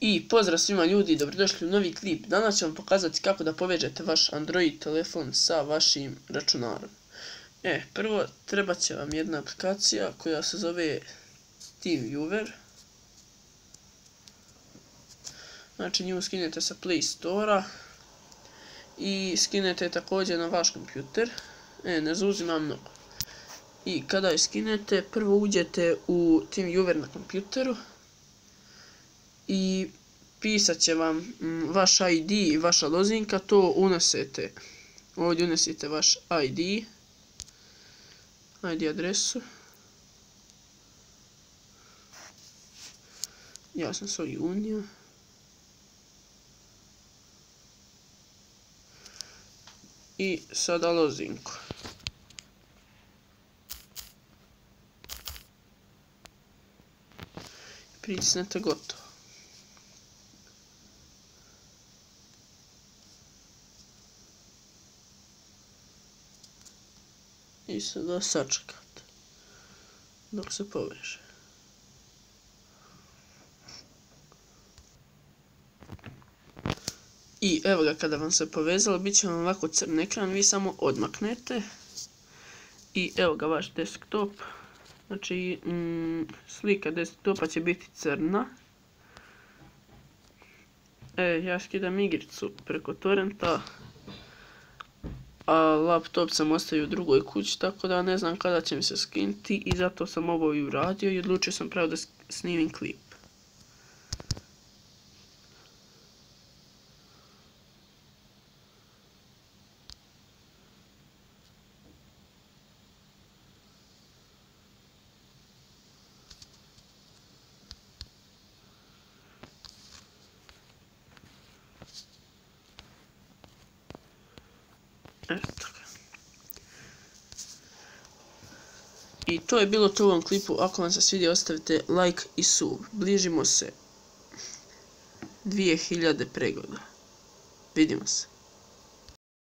I pozdrav svima ljudi, dobrodošli u novi klip. Danas ću vam pokazati kako da povežete vaš Android telefon sa vašim računarom. Prvo trebat će vam jedna aplikacija koja se zove TeamViewer. Znači nju skinete sa Play Store-a i skinete također na vaš kompjuter. Ne zauzima mnogo. I kada je skinete, prvo uđete u TeamViewer na kompjuteru i pisat će vam vaš ID i vaša lozinka, to unesete. Ovdje unesite vaš ID adresu. Ja sam svoj unio. I sada lozinku. Pritisnete gotovo. I sada sačekate dok se poveže. I evo ga, kada vam se povezalo, bit će vam ovako crni ekran, vi samo odmaknete. I evo ga vaš desktop. Znači, slika desktopa će biti crna. Ja skidam igricu preko torrenta, a laptop sam ostavio u drugoj kući, tako da ne znam kada će mi se skinuti i zato sam ovo i uradio i odlučio sam pravo da snimim klip. Eto ga. I to je bilo to u ovom klipu. Ako vam se svidio, ostavite like i sub. Bližimo se 2000 pregleda. Vidimo se.